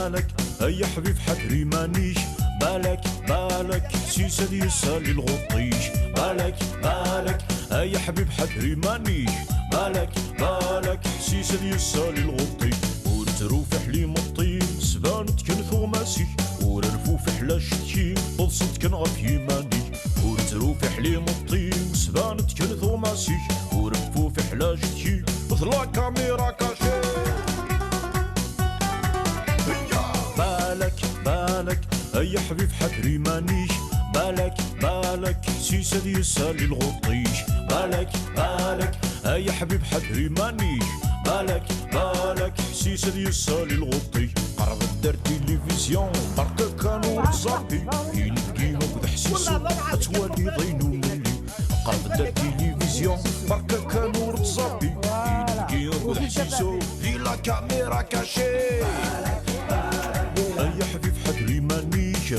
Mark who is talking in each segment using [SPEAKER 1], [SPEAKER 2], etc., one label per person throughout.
[SPEAKER 1] بالك يا حبيب حدري مانيش بالك سيسة يسالي الغطيش بالك يا حبيب حدري مانيش بالك سيسة يسالي الغطيش ورتروفح لي مطين سبانت كنثو ماسي وررفوفح لاش تكي بلصت كنغف يماني ورتروفح لي مطين سبانت كنثو ماسي ورفوفح لاش تكي مثل كاميرا كاشي بالك يا حبيب حدري مانيش بالك سيسة يسالي الغطيش بالك يا حبيب حدري مانيش بالك سيسة يسالي الغطيش قرب دار تلفزيون بركا كانوا صاحبي يلقيهم وذا حسيسو اتوالي ضينو ملي قرب دار تلفزيون بركا كانوا صاحبي يلقيهم وذا حسيسو في لا كاميرا كاشي يا حبيب حدري مانيش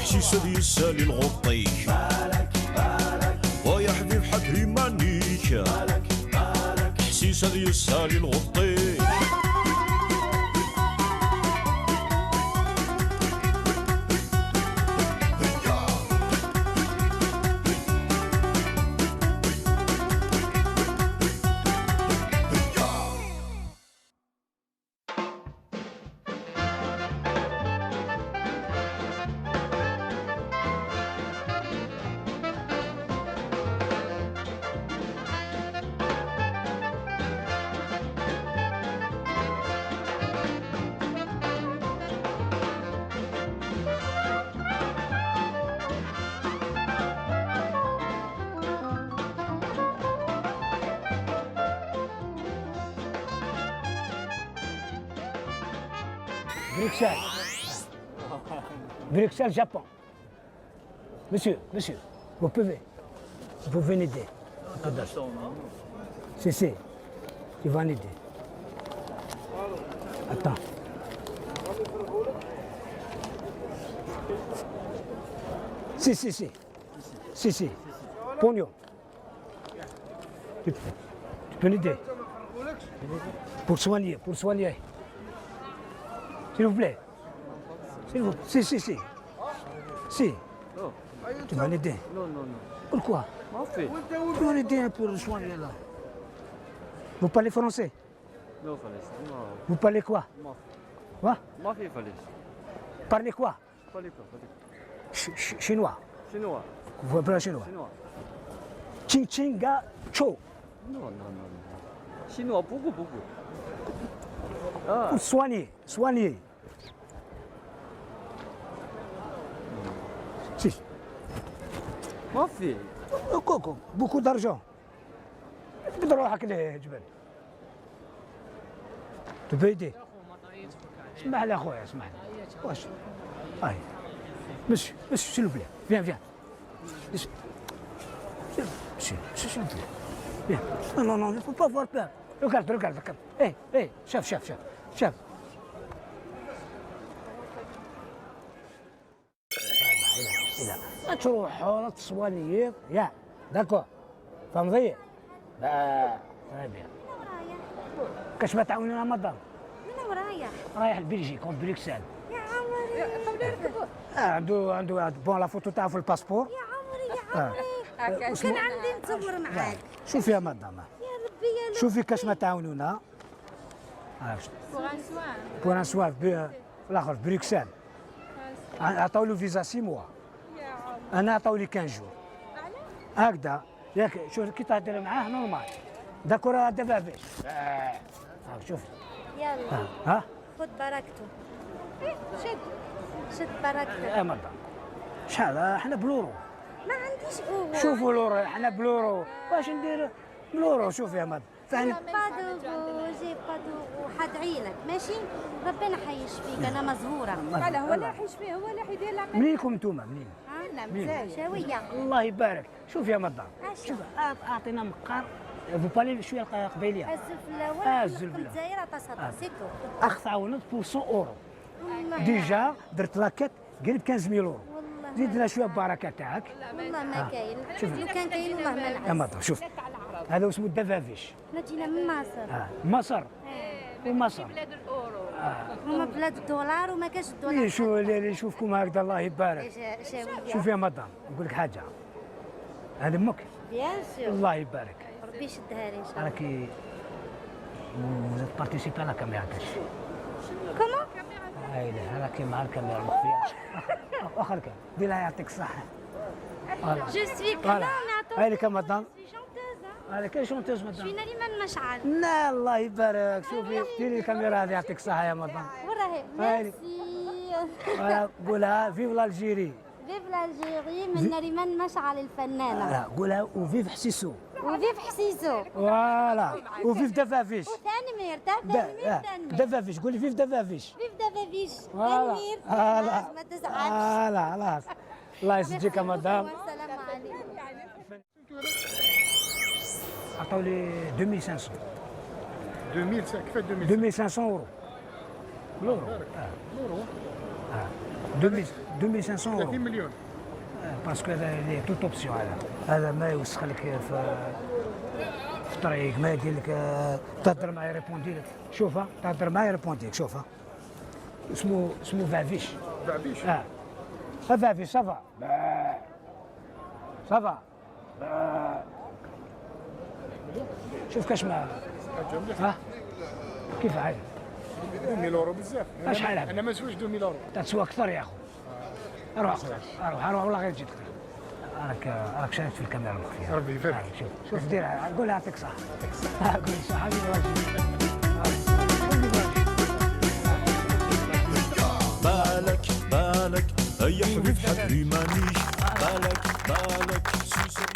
[SPEAKER 1] حسيسة يسالي الغطيش ويا حبيب حدري مانيش حسيسة يسالي الغطيش
[SPEAKER 2] Bruxelles, Japon. Monsieur, vous pouvez m'aider. Si, tu vas m'aider. Attends. Si. Pognon. Tu peux m'aider. Pour soigner. S'il vous plaît. Si. Tu vas m'aider.
[SPEAKER 3] Non.
[SPEAKER 2] Pourquoi? Tu vas m'aider pour le soigner là. Vous parlez français?
[SPEAKER 3] Non, fallait.
[SPEAKER 2] Vous parlez quoi? Quoi?
[SPEAKER 3] Ma fille, fallait.
[SPEAKER 2] Parlez quoi? Chinois. Vous parlez chinois? Ching-chinga cho.
[SPEAKER 3] Non. Chinois, beaucoup.
[SPEAKER 2] Pour soigner. Si.
[SPEAKER 3] ما في
[SPEAKER 2] كوكو بوكو دارجون تقدر روحك للجبل تبيدي اسمح لي اخويا اسمح لي واش هاي مش شنو بلي فيان مش شنو بلي فيان نو فو با فوار بير ريغارد ايه شاف تروحوا للتصوانيين يا داكور فهمتي؟ تري بيان كاش ما تعاونونا مدام
[SPEAKER 4] من
[SPEAKER 2] رايح لبلجيك كونت بروكسل
[SPEAKER 4] يا عمري
[SPEAKER 2] عنده بون لا فوتو تاعو في الباسبور
[SPEAKER 4] يا عمري كان عندي نتصور معاك
[SPEAKER 2] شوفي يا مدام
[SPEAKER 4] يا ربي يا
[SPEAKER 2] شوفي كاش ما تعاونونا بور ان سوار في الاخر في بروكسل عطاو له فيزا 6 موا انا عطاو لي 15 جور هكذا ياك شوف كي تهضر معاه نورمال داكور دابا باش شوف
[SPEAKER 4] يلا
[SPEAKER 2] ها
[SPEAKER 4] خذ بركته شد بركته
[SPEAKER 2] يا مدام شحال احنا بلورو
[SPEAKER 4] ما عنديش قوه
[SPEAKER 2] شوفوا لورو احنا بلورو واش ندير بلورو شوف يا مدام
[SPEAKER 4] فانا بادوغو حدعي لك ماشي ربنا حيشفيك انا مزهوره
[SPEAKER 5] لا هو لا حيشفيه هو لا حيدير لك
[SPEAKER 2] منينكم انتوما منين؟
[SPEAKER 4] لا مزال شويه
[SPEAKER 2] الله يبارك شوف يا مدام شوف اعطينا مقار فو بالي شويه قبيليه
[SPEAKER 4] الزفله الجزائر تصدق سيتو
[SPEAKER 2] اخ تعاونت بور 100 اورو ديجا درت لاكيت قريب 15000 اورو زيد لنا شويه بركه تاعك
[SPEAKER 4] والله ما كاين لو كان كاين والله ما نعرف
[SPEAKER 2] يا مدام شوف هذا اسمه الدفافيش
[SPEAKER 4] نجينا من مصر
[SPEAKER 2] مصر ومصر
[SPEAKER 4] هما ولاد الدولار وما كاش الدولار.
[SPEAKER 2] شو اللي يشوفكم هكذا الله يبارك.
[SPEAKER 4] شاوية.
[SPEAKER 2] شوف يا مدام نقول لك حاجه، هذا امك
[SPEAKER 4] بيان سور.
[SPEAKER 2] الله يبارك.
[SPEAKER 4] ربي يشدها لي ان شاء الله.
[SPEAKER 2] راكي vous participez à la caméra.
[SPEAKER 4] كومون؟
[SPEAKER 2] هاي راكي مع الكاميرا المخفيه. اخر كلام ديرها يعطيك الصحه.
[SPEAKER 4] جو سوي
[SPEAKER 2] فوالا هاي لك مدام.
[SPEAKER 4] شونتوز.
[SPEAKER 2] هذا كاين شونتوز
[SPEAKER 4] شوي
[SPEAKER 2] مدام.
[SPEAKER 4] نريمان مشعل.
[SPEAKER 2] لا الله يبارك. شوفي ديري الكاميرا هذه يعطيك الصحه يا مدام.
[SPEAKER 4] وراهي.
[SPEAKER 2] هاي.
[SPEAKER 4] ميرسي.
[SPEAKER 2] قولها فيف لالجيري.
[SPEAKER 4] فيف لالجيري من نريمان مشعل الفنانة.
[SPEAKER 2] قولها وفيف حسيسو.
[SPEAKER 4] وفيف حسيسو.
[SPEAKER 2] فوالا وفيف دفافيش.
[SPEAKER 4] وثاني ثاني
[SPEAKER 2] دفافيش قولي فيف دفافيش.
[SPEAKER 4] فيف دافافيش.
[SPEAKER 2] فوالا
[SPEAKER 4] خلاص ما تزعلش.
[SPEAKER 2] فوالا خلاص الله يسجيك يا مدام.
[SPEAKER 4] والسلام عليكم.
[SPEAKER 2] عطاو لي 2500.
[SPEAKER 6] 2000 كيفاش 2000
[SPEAKER 2] 2500 اورو. لورو.
[SPEAKER 6] يورو
[SPEAKER 2] 2500
[SPEAKER 6] 30
[SPEAKER 2] اورو.
[SPEAKER 6] مليون.
[SPEAKER 2] باسكو هذا توت اوبسيون هذا ما يوسخ لك في الطريق، ما يدير لك تهضر معاه يريبوندي لك. شوفها تهضر معاه يريبوندي لك. شوفها اسمه فافيش.
[SPEAKER 6] بعبيش
[SPEAKER 2] فافيش صافا صافا. شوف كاش ما ها كيف عايز
[SPEAKER 6] 2000 يورو بزاف.
[SPEAKER 2] شحال هذا؟
[SPEAKER 6] انا ما نسواش 2000 يورو.
[SPEAKER 2] تسوى اكثر يا اخو. روح روح والله غير جيت راك شايف في الكاميرا المخفيه.
[SPEAKER 6] ربي يبارك.
[SPEAKER 2] شوف ديرها قول لها يعطيك الصحه. قول صحابي
[SPEAKER 1] بالك بالك يا حبيب حبري مانيش بالك سوسة.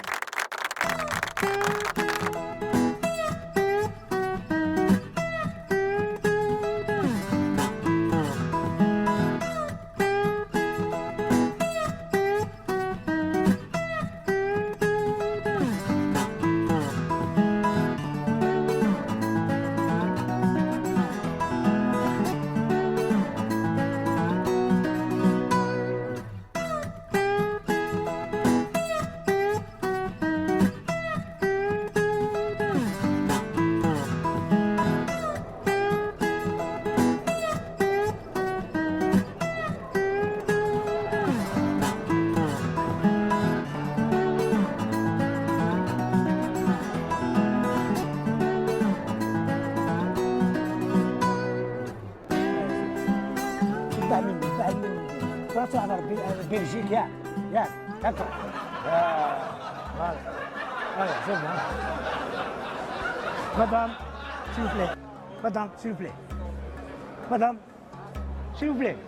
[SPEAKER 2] بعد من فرنسا تهضر بلجيك ياك هكا. فوالا شوف مدام s'il vous plaît. Madame, s'il vous plaît. Madame, s'il vous plaît.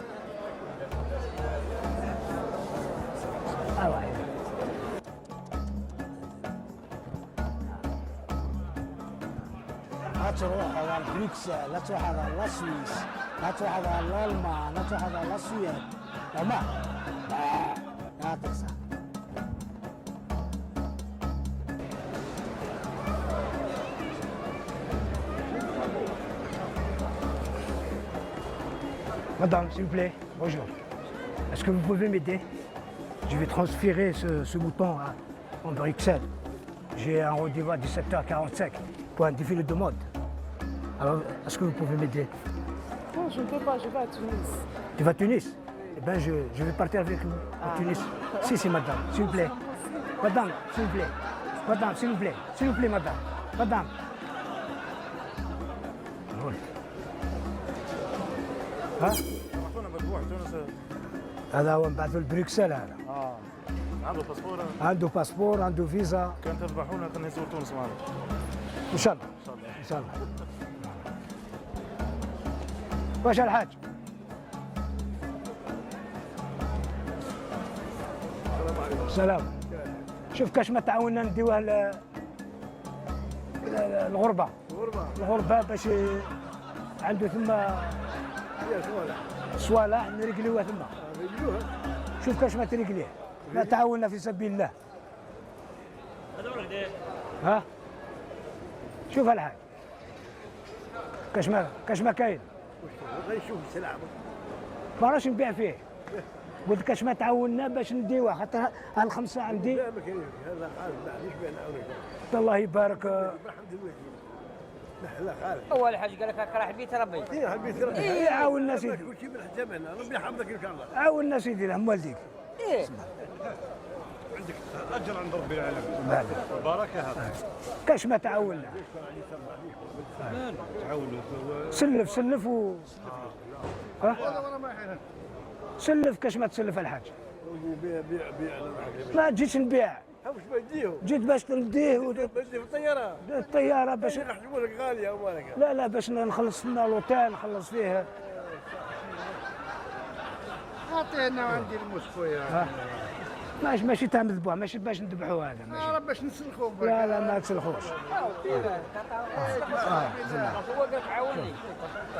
[SPEAKER 2] Ah ouais. لا تروح على بروكسل، لا تروح على السويس، لا تروح على الألمان، لا تروح على السويد. تمام؟ لا تنسى. Madame, s'il vous plaît, bonjour. Est-ce que vous pouvez m'aider? Je vais transférer ce mouton en Bruxelles. J'ai un rendez-vous à 17h45 pour un défilé de mode. Alors, est-ce que vous pouvez m'aider?
[SPEAKER 7] Non, je ne peux pas, je vais à Tunis.
[SPEAKER 2] Tu vas à Tunis? Eh bien, je vais partir avec vous à Tunis. Si, madame, s'il vous plaît. Madame, s'il vous plaît. Madame, s'il vous plaît. S'il vous plaît, madame. Madame. ها؟ هذا هو نبعثوا لبروكسل هذا.
[SPEAKER 8] عنده باسبور؟
[SPEAKER 2] عنده باسبور، عنده فيزا.
[SPEAKER 8] كان تذبحونا كنا نزور تونس معنا.
[SPEAKER 2] ان شاء الله. ان شاء الله. واش الحاج؟ السلام. شوف كاش ما تعاوننا نديوه الغربه. الغربه باش عنده ثم صوالح نرجلوها ثم. شوف كاش ما ترجليه. لا تعاوننا في سبيل الله. ها؟ شوف الحاج. كاش ما كاين.
[SPEAKER 6] يشوف السلعه
[SPEAKER 2] ما راش نبيع فيه. قلت كاش ما تعاوننا باش نديوها خاطر هالخمسه عندي.
[SPEAKER 6] لا ما كاينش هذا حال معليش بين اوريك.
[SPEAKER 2] الله يبارك.
[SPEAKER 6] لا خالد
[SPEAKER 3] اول حاجه قال لك راح البيت ربي.
[SPEAKER 6] ايه البيت ربي
[SPEAKER 2] إيه، عاون الناس
[SPEAKER 6] كل
[SPEAKER 2] يدير.
[SPEAKER 6] شيء بالحجاب هنا ربي يحفظك ان شاء الله.
[SPEAKER 2] عاون الناس يدير هم والديك.
[SPEAKER 3] ايه
[SPEAKER 6] عندك اجر عند ربي العالمين.
[SPEAKER 2] بعد.
[SPEAKER 6] بركه هذا.
[SPEAKER 2] كاش ما تعاوننا.
[SPEAKER 6] تعاونوا
[SPEAKER 2] سلف سلف و ها؟
[SPEAKER 6] وانا ما حين
[SPEAKER 2] سلف كاش ما تسلف الحاج.
[SPEAKER 6] بيع بيع بيع
[SPEAKER 2] ما جيتش نبيع،
[SPEAKER 6] واش بديهم؟
[SPEAKER 2] جيت باش نديه
[SPEAKER 6] بدي في الطياره
[SPEAKER 2] الطياره باش
[SPEAKER 6] يحسبوا لك غاليه ومالك.
[SPEAKER 2] لا باش نخلص لنا لوتيل نخلص فيه.
[SPEAKER 6] اعطينا عندي المستوى
[SPEAKER 2] ماشي تاع مذبوح، ماشي باش نذبحوا هذا ماشي.
[SPEAKER 6] باش نسلخوا
[SPEAKER 2] لا ما تسلخوش.
[SPEAKER 3] هو قال عاوني.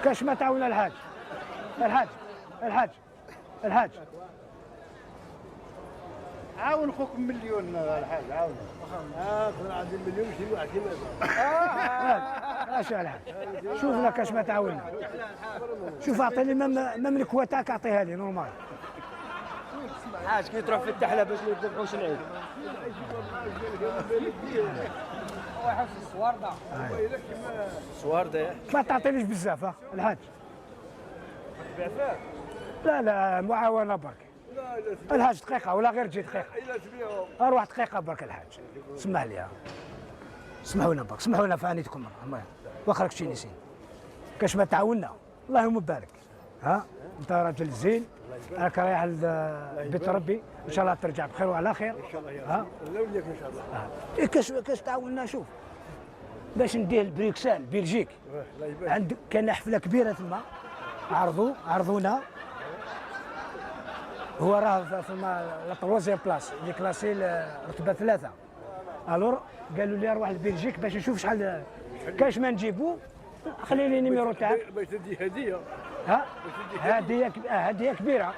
[SPEAKER 2] كاش ما تعاون الحاج. الحاج
[SPEAKER 6] عاون خوك مليون الحاج عاون. كنا عندي مليون شي واحد
[SPEAKER 2] ماشي الحاج. شوف لك كاش ما تعاوننا. شوف اعطيني مم الكوا تاعك اعطيها لي نورمال.
[SPEAKER 3] حاج كي تروح في التحله باش ما يذبحوش العيد. هو يحس الصوارده. صوارده
[SPEAKER 2] ما تعطينيش بزاف ها الحاج. لا معاونه برك. الحاج دقيقه ولا غير تجي دقيقه. اروح دقيقه برك الحاج. اسمح لي اسمحوا لنا برك، اسمحوا لنا في عنيتكم واخرك شي نسين. كاش ما تعاوننا الله يوم بارك. ها انت راجل زين، راك رايح لبيت ربي ان شاء الله ترجع بخير وعلى خير.
[SPEAKER 6] ان شاء الله يا
[SPEAKER 2] ها
[SPEAKER 6] رب ان شاء الله.
[SPEAKER 2] إيه كاش تعاوننا. شوف باش نديه لبريكسل بلجيك، عند كان حفله كبيره تما عرضونا. هو راه في لا تروازيام بلاس اللي كلاسي رتبه 3. الور قالوا لي اروح لبلجيك باش نشوف شحال كاش ما نجيبو. خلي لي نيميرو تاعك.
[SPEAKER 6] باش تدي هديه.
[SPEAKER 2] ها هديه كبيره.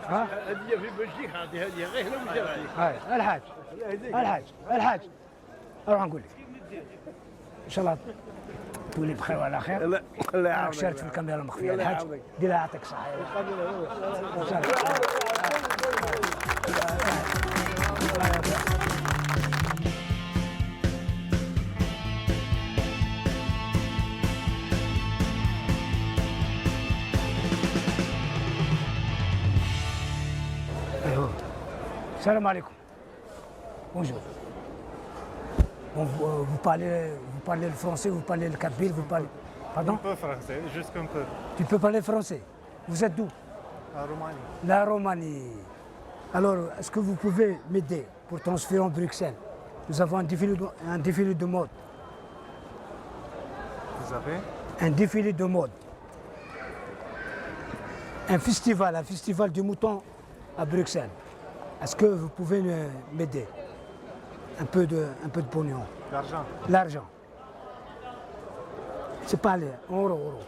[SPEAKER 2] ها
[SPEAKER 6] هديه في بلجيك عندي هديه غير لو مشى عليك.
[SPEAKER 2] هاي الحاج اروح نقول لك ان شاء الله تولي بخير وعلى خير.
[SPEAKER 6] الله يعاونك.
[SPEAKER 2] شارك في الكاميرا المخفيه
[SPEAKER 6] الله
[SPEAKER 2] الحاج.
[SPEAKER 6] يعاونك.
[SPEAKER 2] دير لها يعطيك الصحه. Salam alaikum. Bonjour. Bon, vous parlez le français, vous parlez le kabyle, vous parlez... Pardon?
[SPEAKER 8] Un peu français, juste un peu.
[SPEAKER 2] Tu peux parler français. Vous êtes d'où?
[SPEAKER 8] En Roumanie.
[SPEAKER 2] La Roumanie. Alors, est-ce que vous pouvez m'aider pour transférer en Bruxelles? Nous avons un défilé de mode.
[SPEAKER 8] Vous avez?
[SPEAKER 2] Un défilé de mode. Un festival du mouton à Bruxelles. Est-ce que vous pouvez m'aider? Un peu de pognon.
[SPEAKER 8] L'argent.
[SPEAKER 2] L'argent. C'est pas les euros.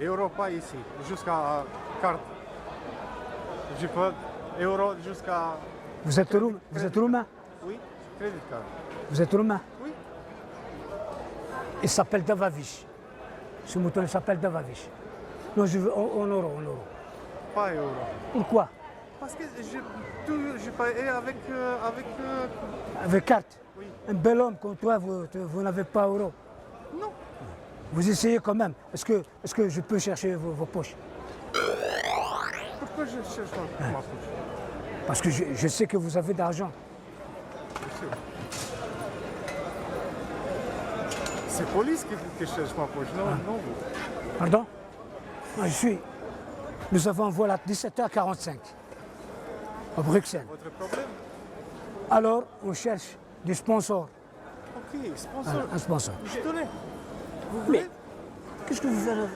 [SPEAKER 8] Euro pas ici, jusqu'à carte. Je peux euro jusqu'à...
[SPEAKER 2] Vous êtes roumain?
[SPEAKER 8] Oui, crédit card.
[SPEAKER 2] Vous êtes roumain?
[SPEAKER 8] Oui.
[SPEAKER 2] Il s'appelle Davavish. Ce mouton il s'appelle Davavish. Non, je veux en euros.
[SPEAKER 8] Pas euro.
[SPEAKER 2] Pourquoi?
[SPEAKER 8] Parce que je paye
[SPEAKER 2] Avec carte.
[SPEAKER 8] Oui.
[SPEAKER 2] Un bel homme comme toi, vous n'avez pas euro.
[SPEAKER 8] Non.
[SPEAKER 2] Vous essayez quand même. Est-ce que je peux chercher vos poches?
[SPEAKER 8] Pourquoi je cherche ma poche?
[SPEAKER 2] Parce que je sais que vous avez d'argent.
[SPEAKER 8] C'est police qui cherche ma poche, non, non vous.
[SPEAKER 2] Pardon? Moi, nous avons un vol à 17h45 à Bruxelles.
[SPEAKER 8] Votre problème?
[SPEAKER 2] Alors, on cherche des sponsors.
[SPEAKER 8] Ok, sponsor.
[SPEAKER 2] Un sponsor.
[SPEAKER 8] Je connais. Vous
[SPEAKER 2] Mais
[SPEAKER 8] voulez?
[SPEAKER 2] qu'est-ce que vous faites?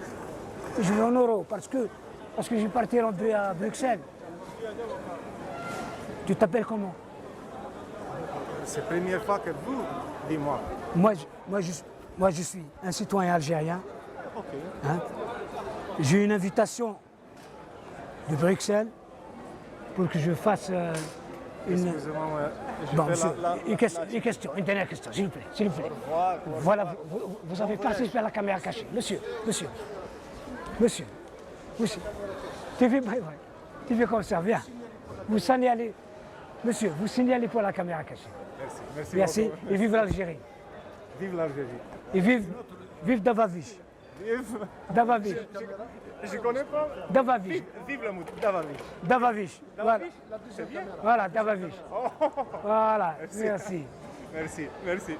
[SPEAKER 2] Je vais en euros parce que je vais partir à Bruxelles. Tu t'appelles comment?
[SPEAKER 8] C'est la première fois que vous, dis-moi.
[SPEAKER 2] Moi, je suis un citoyen algérien.
[SPEAKER 8] Ok.
[SPEAKER 2] Hein? J'ai une invitation de Bruxelles pour que je fasse une...
[SPEAKER 8] Excusez-moi,
[SPEAKER 2] Bon, monsieur, une question, une dernière question, s'il vous plaît. Voilà, vous avez passé sur la caméra cachée. Monsieur. Tu fais comme ça, viens. Vous signalez, monsieur, vous signalez pour la caméra cachée.
[SPEAKER 8] Merci.
[SPEAKER 2] Merci, et vive l'Algérie.
[SPEAKER 8] Vive l'Algérie.
[SPEAKER 2] Et vive Davavish.
[SPEAKER 8] Vive.
[SPEAKER 2] Davavish.
[SPEAKER 8] Je connais pas.
[SPEAKER 2] Davavish.
[SPEAKER 8] Vive la moto. Davavish.
[SPEAKER 2] Davavish. Voilà.
[SPEAKER 8] C'est bien.
[SPEAKER 2] Voilà, Davavish. Voilà, merci.
[SPEAKER 8] Merci, merci.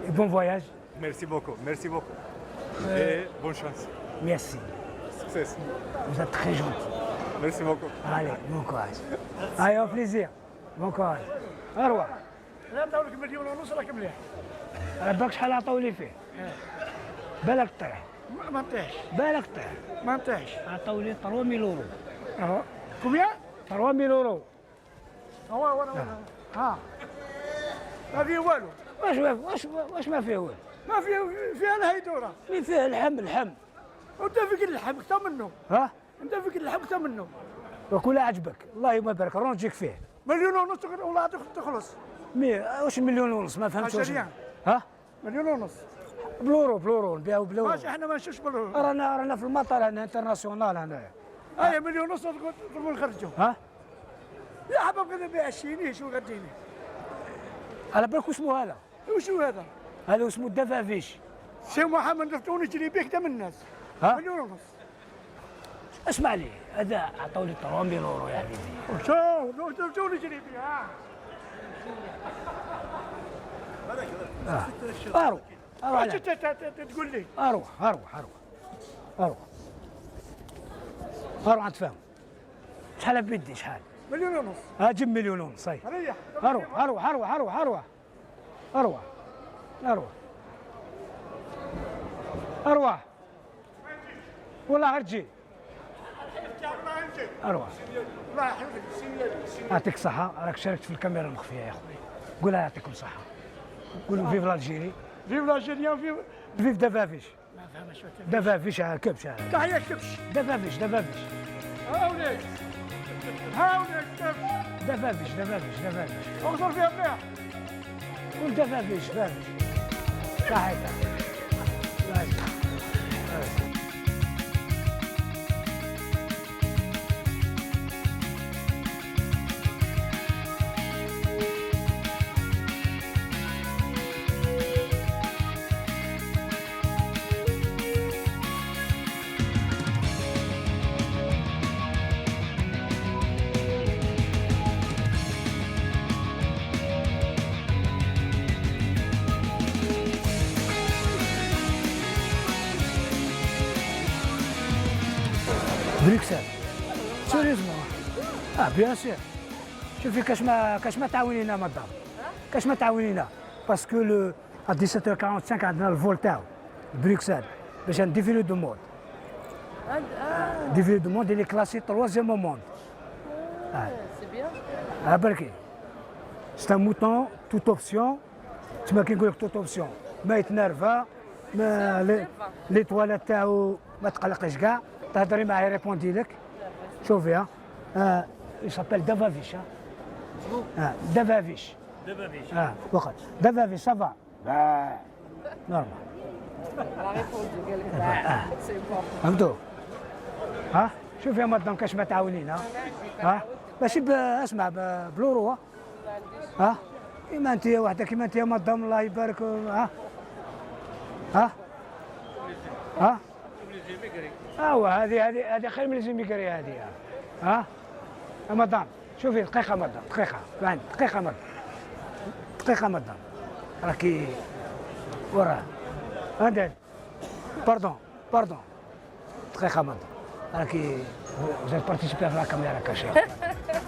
[SPEAKER 2] Et bon voyage.
[SPEAKER 8] Merci beaucoup, merci beaucoup. Et bonne chance.
[SPEAKER 2] Merci.
[SPEAKER 8] Succès.
[SPEAKER 2] Vous êtes très gentil.
[SPEAKER 8] Merci beaucoup.
[SPEAKER 2] Allez, bon courage. Allez, au plaisir. Bon courage. أروح.
[SPEAKER 6] انا نعطيو لك مليون ونص راك مليح.
[SPEAKER 2] على بالك شحال عطاو لي فيه؟ بالك طيح.
[SPEAKER 6] ما نطيحش
[SPEAKER 2] بالك طيح.
[SPEAKER 6] ما نطيحش.
[SPEAKER 2] عطاو لي 3000 يورو.
[SPEAKER 6] اهو كوميان؟
[SPEAKER 2] 3000 يورو.
[SPEAKER 6] هو وانا ها ما فيه والو.
[SPEAKER 2] واش ما فيه والو؟
[SPEAKER 6] ما فيها الهيدوره.
[SPEAKER 2] اللي فيه اللحم.
[SPEAKER 6] وانت فيك اللحم اكثر منه.
[SPEAKER 2] ها؟
[SPEAKER 6] انت فيك اللحم اكثر منه.
[SPEAKER 2] وكل عجبك الله ما بارك رونجيك فيه.
[SPEAKER 6] مليون ونص والله تخلص.
[SPEAKER 2] واش مليون ونص ما فهمتش واش.
[SPEAKER 6] عشرين.
[SPEAKER 2] ها؟
[SPEAKER 6] مليون ونص.
[SPEAKER 2] بلورو نبيعو بلورو.
[SPEAKER 6] ماشي احنا ما نشوفش بالو.
[SPEAKER 2] رانا في المطار هنا انترناسيونال هنا.
[SPEAKER 6] هاي مليون ونص تقول نخرجوا.
[SPEAKER 2] ها؟
[SPEAKER 6] يا حباب كذا بيعشيني شو غديني.
[SPEAKER 2] على بالك اسمه هذا؟
[SPEAKER 6] وشو هذا؟
[SPEAKER 2] هذا اسمه الدفافيش.
[SPEAKER 6] سي محمد نفتوني نشري بيه كذا من الناس.
[SPEAKER 2] ها؟
[SPEAKER 6] مليون ونص.
[SPEAKER 2] اسمع لي هذا عطاو لي 3000 يورو يا حبيبي.
[SPEAKER 6] شو نشري بيه ها؟
[SPEAKER 2] اروح
[SPEAKER 6] تقول لي
[SPEAKER 2] اروح نتفاهم. شحال بيدي شحال؟
[SPEAKER 6] مليون ونص.
[SPEAKER 2] اجيب مليون ونص صاي.
[SPEAKER 6] ريح.
[SPEAKER 2] اروح والله غير تجي. اروح.
[SPEAKER 6] الله يحفظك سيدي.
[SPEAKER 2] يعطيك الصحة راك شاركت في الكاميرا المخفية يا خويا. قولها يعطيكم الصحة. قولوا فيف الجيري.
[SPEAKER 6] فيف لاجيريان
[SPEAKER 2] فيف دافافيش.
[SPEAKER 6] ما فهمش.
[SPEAKER 2] دافافيش كبش.
[SPEAKER 6] تحية كبش.
[SPEAKER 2] دافافيش.
[SPEAKER 6] هاوليك كبش.
[SPEAKER 2] دافافيش.
[SPEAKER 6] اغزر فيها مليح.
[SPEAKER 2] قول دافافيش. صحيح. بريكسل سيريزمون بيان سير. شوفي كاش ما تعاونينا مدام. كاش ما تعاونينا باسكو لو ا 17h45 عندنا الفول تاعو بريكسل باش نديفيلو دو مود. ديفيلو دو مود اللي كلاسي 3e موند.
[SPEAKER 7] سي بيان.
[SPEAKER 2] بركي سي ان موتون توت اوبسيون. تما كي نقول لك توت اوبسيون ما يتنرفا ما لي تواليت تاعو ما تقلقش كاع. تهضري معاه يريبوندي لك. شوفي يسابيل دافافيش. دافافيش. وقت دافافيش سافا. نورمال. فهمتوا؟ شوفي يا مدام كاش ما تعاونينا. ماشي اسمع بلورو. كيما انت وحده كيما انت يا مدام الله يبارك. هذه خير من الجيميكري هذه. مدام شوفي دقيقة مدام دقيقة مدام راكي وراه. هذا باردون دقيقة مدام راكي vous êtes participé في الكاميرا كاشي.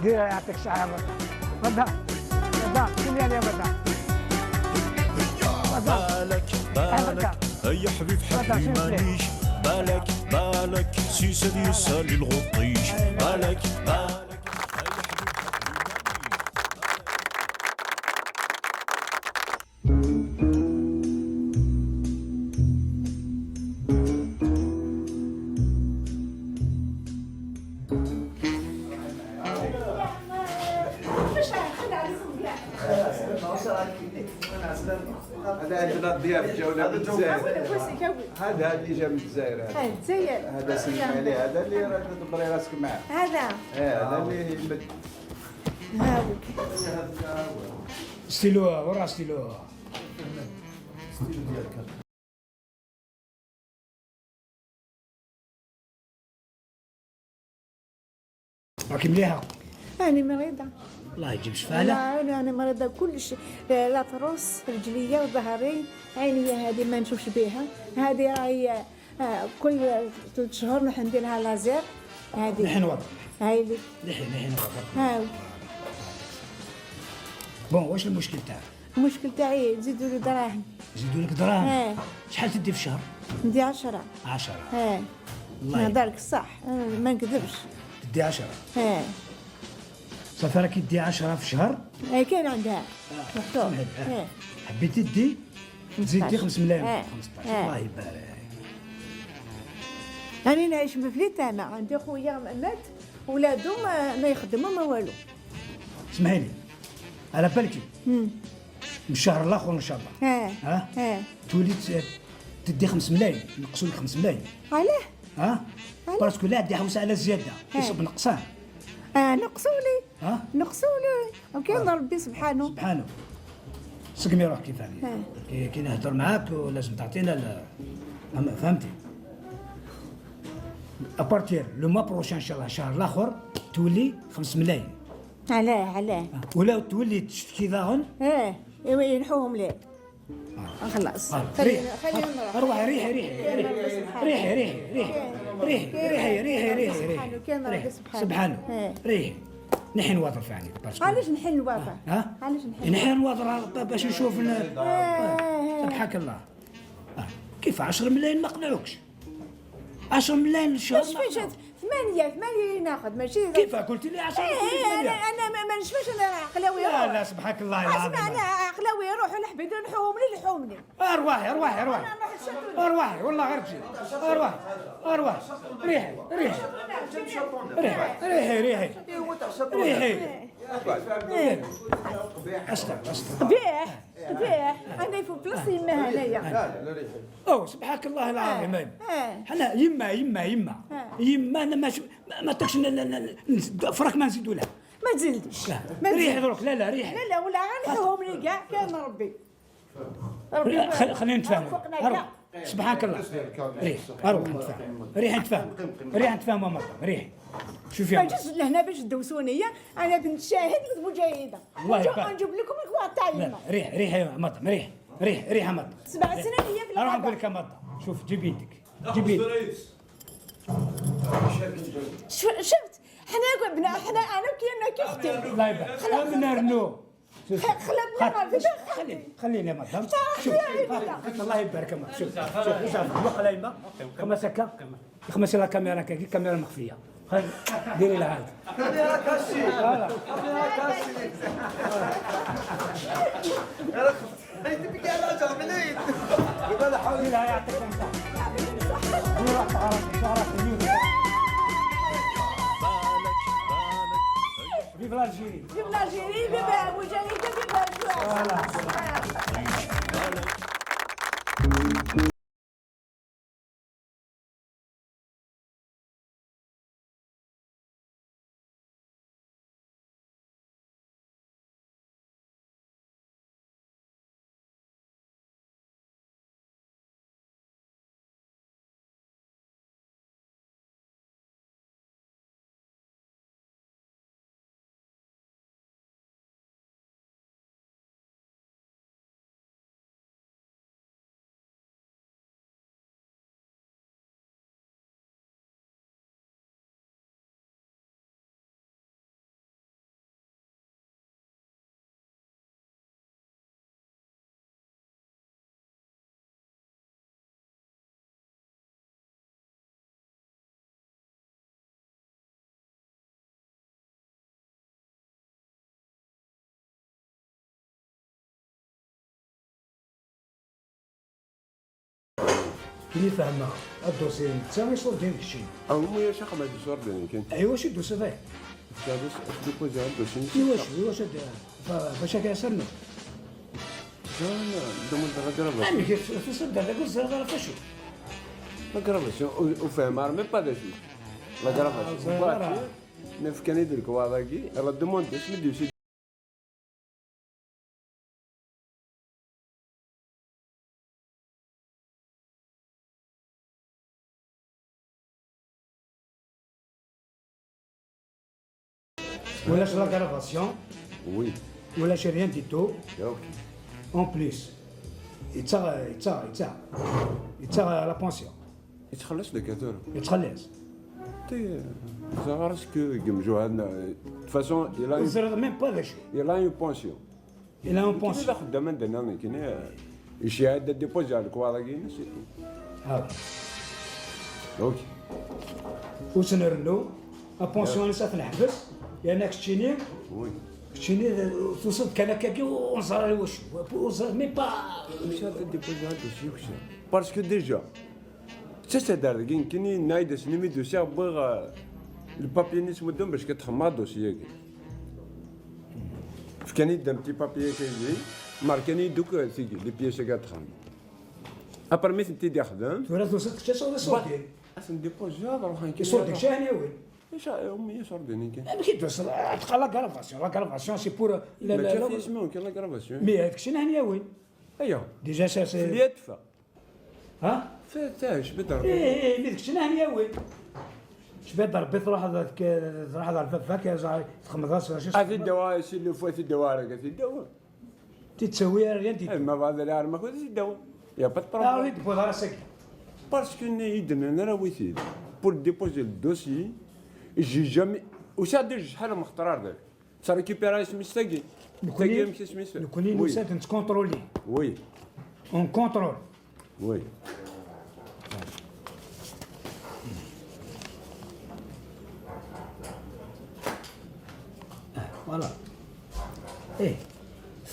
[SPEAKER 2] ديرها يعطيك الصحة مدام كملي يا مدام.
[SPEAKER 1] بالك يا حبيب حبيبي مانيش. بالك سيسد يسالي الغطيش. بالك يا حبيب
[SPEAKER 9] هذا عندنا الضياف جاونا من الجزائر. هذا اللي جا من الجزائر. هذا سلم عليه. هذا اللي راه تدبري راسك معاه. هذا اللي يمد.
[SPEAKER 2] ستيلو ورا ستيلو. راكي مليحه؟
[SPEAKER 5] أنا مريضة.
[SPEAKER 2] الله يجيب شفاء لها.
[SPEAKER 5] أنا مريضة كل شيء، لا تروس رجليا وظهري، عيني هذه ما نشوفش بها، هذه راهي كل 3 شهور نروح ندير لها لازير. هذه
[SPEAKER 2] لحين وضع.
[SPEAKER 5] هاي اللي
[SPEAKER 2] لحين وضع.
[SPEAKER 5] هاو.
[SPEAKER 2] بون واش المشكل تاعك؟
[SPEAKER 5] المشكل تاعي يزيدوا لي دراهم.
[SPEAKER 2] يزيدوا لك دراهم؟ شحال تدي في الشهر؟
[SPEAKER 5] ندي 10.
[SPEAKER 2] 10.
[SPEAKER 5] الله نهضرلك الصح، ما نكذبش.
[SPEAKER 2] تدي 10. صافي راكي تدي 10 في الشهر؟
[SPEAKER 5] كاين عندها مكتوب.
[SPEAKER 2] حبيتي تدي تزيد دي 5 ملايين. 15. الله يبارك.
[SPEAKER 5] أنا نعيش في اليتامى، عندي خويا مات ولادو ما يخدموا ما والو.
[SPEAKER 2] اسمعي لي، على بالك من الشهر الاخر ان شاء الله تولي تدي 5 ملايين، نقصوا لك 5 ملايين.
[SPEAKER 5] علاه؟
[SPEAKER 2] باسكو لا عندي حوسه على الزياده، يصب نقصان.
[SPEAKER 5] نقصوا لي. نقصوا لي، وكاين ربي سبحانه.
[SPEAKER 2] سقمي روحك كيف كي نهضر معاك ولازم تعطينا فهمتي؟ ابارتير لو موا بروشان ان شاء الله الشهر الاخر تولي 5 ملايين.
[SPEAKER 5] علاه؟
[SPEAKER 2] ولا تولي تشتكي ظاهن؟
[SPEAKER 5] ينحوهم لي. خلاص. خلينا نروح.
[SPEAKER 2] اروحي ريحي سبحانه. ريحي نحن نواظر في عليك.
[SPEAKER 5] علاش نحن نواظر؟ علاش
[SPEAKER 2] نحن نواظر باش نشوف سبحانك الله. كيف 10 ملايين ما قنعوكش؟ 10 ملايين الشهر.
[SPEAKER 5] باش فيش 8 ناخذ ماشي.
[SPEAKER 2] كيف قلت لي 10 ملايين؟
[SPEAKER 5] انا ما نشفاش، انا عقلاوي.
[SPEAKER 2] لا سبحانك الله العظيم.
[SPEAKER 5] اسمع، انا عقلاوي يروح الحبيب نحومني.
[SPEAKER 2] ارواحي والله غير تجي. ارواحي ريحي استغفر.
[SPEAKER 5] بيه انا في بلاصتي ما هنايا.
[SPEAKER 2] او سبحانك الله العظيم. حنا يما انا ما تكش فرق ما نزيدوا لها.
[SPEAKER 5] ما تزيدش.
[SPEAKER 2] ريحي دروك. لا ريحي.
[SPEAKER 5] لا ولا غنحوهم لي كاع، كان ربي.
[SPEAKER 2] خلينا نتفاهموا. سبحانك الله. ريحي نتفاهموا مرة. ريحي شوفي
[SPEAKER 5] ما جيتش لهنا باش تدوسوني، انا بنت شاهد مجاهده. نجيب لكم الكوا تاعي.
[SPEAKER 2] ريحي يا مطعم. ريحي يا مطعم.
[SPEAKER 5] 7 سنين هي في
[SPEAKER 2] اروح نقول لك يا مطعم. شوف جيب يدك.
[SPEAKER 5] شفت حنا انا كي اختي.
[SPEAKER 2] الله يبارك. خلينا نرنو. خليني يا مطعم. شوف الله يبارك يا مطعم. شوف وقلا يما خمس لا كاميرا كي كاميرا مخفيه. ديري لها هذا.
[SPEAKER 3] خليها كاشي. تبي كاع راجع منين؟
[SPEAKER 2] يبقى حاولي لها يعطيك الصحة. روح تعرف فيف الجيري.
[SPEAKER 5] فيف مجاهده، فيف
[SPEAKER 2] كيف فهمها الدوسي تساوي صور ديال الشيء.
[SPEAKER 10] يا شيخ ما يدوس ورد يمكن.
[SPEAKER 2] ايوا واش الدوسي ذاك؟
[SPEAKER 10] ديبوزي على الدوسي.
[SPEAKER 2] واش فاش كيسرنا؟
[SPEAKER 10] لا دومون غادي
[SPEAKER 2] عمي كيف في صدر هذاك الزرغه فاشو.
[SPEAKER 10] ما قربش وفهم ميم با داشي. لا قربش. نف كان يدير كواضاكي راه دومونديش مديوش.
[SPEAKER 2] ولاش لا كرافاسيون
[SPEAKER 10] وي
[SPEAKER 2] ولاش ريان دي تو
[SPEAKER 10] اوكي
[SPEAKER 2] اون بليس يتساغ لا بونسيون
[SPEAKER 10] يتخلص لك هذول
[SPEAKER 2] يتخلص
[SPEAKER 10] تي زعرش كو يجمجوا عندنا دو فاسون
[SPEAKER 2] وزرد ميم با ذا شو
[SPEAKER 10] يلا اون بونسيون
[SPEAKER 2] الى اون
[SPEAKER 10] كاين
[SPEAKER 2] بونسيون
[SPEAKER 10] لا خدامه عندنا كاين يشهد ديبوزي على الكواراكين
[SPEAKER 2] هذا
[SPEAKER 10] اوكي
[SPEAKER 2] وسنرنو لا بونسيون اللي ساف نحبس لانك تشيني
[SPEAKER 10] وي
[SPEAKER 2] تشيني توصل كلاكاكي ونصار واش وصل ميم با
[SPEAKER 10] مش هذا ديبوزي هذا الشيء وش باسكو ديجا سا دار كاين نايد سنيمي دوسيا بغ البابي نيس مدن باش كتخمر دوسيا فكان يدم تي بابي كيجي ماركاني دوك تيجي لي بياس كتخمر ابرمي انت دي خدام
[SPEAKER 2] تورا توصل حتى صوتي
[SPEAKER 10] اصلا ديبوزي هذا روح كاين
[SPEAKER 2] صوتك شاني وين
[SPEAKER 10] ايش امي صار بيني كاين
[SPEAKER 2] ما كي توصل تلقى لا كرافاسيون سي بور
[SPEAKER 10] لا لا اسمه كاين لا كرافاسيون
[SPEAKER 2] مي هذاك الشيء هنا وين
[SPEAKER 10] ايوا
[SPEAKER 2] ديجا سا
[SPEAKER 10] في اليدفع
[SPEAKER 2] ها
[SPEAKER 10] تاش بدر
[SPEAKER 2] ايه مي داك الشيء هنا وين شباب ضربت تروح هذاك تروح هذا الفاك تخمض راسك
[SPEAKER 10] هذه الدواء الشيء اللي فات الدواء راه في الدواء
[SPEAKER 2] تتسوي ريان دي
[SPEAKER 10] ما بعد لا ما كنت الدواء يا با
[SPEAKER 2] لا
[SPEAKER 10] بروبليم
[SPEAKER 2] ريت بوضع راسك
[SPEAKER 10] باسكو يدنا راه ويسيد بور ديبوزي الدوسي يجي جامي وشا دير شحال من اخترار ذاك صار ريكيبيرا سميس تاكي تاكي مشي سميس
[SPEAKER 2] نكوني نسات نتكونترولي
[SPEAKER 10] وي
[SPEAKER 2] اون كونترول
[SPEAKER 10] وي
[SPEAKER 2] فوالا ايه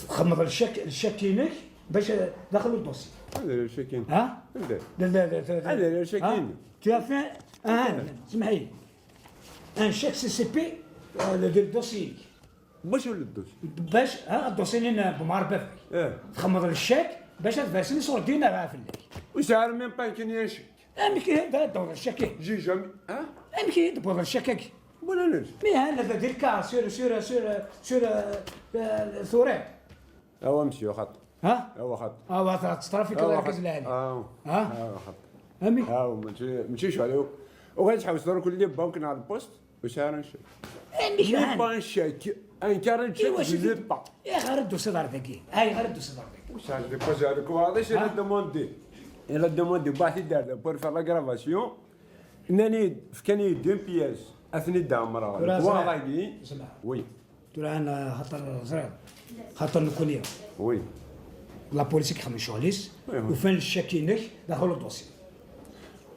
[SPEAKER 2] خمض الشكينك باش دخلوا الدوسي
[SPEAKER 10] هذا الشكين
[SPEAKER 2] ها
[SPEAKER 10] هذا
[SPEAKER 2] لا لا لا
[SPEAKER 10] هذا الشكين
[SPEAKER 2] tu as fait اسمحي ان شيك سي سي بي للدوسي
[SPEAKER 10] باش ولا الدوسي
[SPEAKER 2] باش الدوسي لنا بمعرفة تخمض الشيك باش تفاسني صور دينا راه في الليل
[SPEAKER 10] وش عارف ميم با كاين ينشك
[SPEAKER 2] امكي هذا دور الشكي
[SPEAKER 10] جي جامي
[SPEAKER 2] امكي دور الشكاكي
[SPEAKER 10] ولا ليش
[SPEAKER 2] مي هذا دير كا سور ثورات
[SPEAKER 10] هو مشي خط
[SPEAKER 2] ها
[SPEAKER 10] هو خط
[SPEAKER 2] ها ترافيك الله يركز عليه
[SPEAKER 10] ها خط
[SPEAKER 2] امي
[SPEAKER 10] ها مشيش عليه وغادي تحاول تدور كل اللي بانك على البوست وش انا نشيك
[SPEAKER 2] امي
[SPEAKER 10] با نشيك ان كارن شيك جي با
[SPEAKER 2] يا غردو صدر ذاكي هاي غردو صدر ذاكي
[SPEAKER 10] وش عاد ديبوزي هذاك واضح انا دوموندي الا دوموندي باحث دار بور فار لا غرافاسيون انني فكاني دون بياس اثني دامرا واضحي وي
[SPEAKER 2] ترى انا خاطر زرع خاطر نكونيه
[SPEAKER 10] وي
[SPEAKER 2] لا بوليس كيخدم شغليس وفين الشاكينك دخلوا الدوسي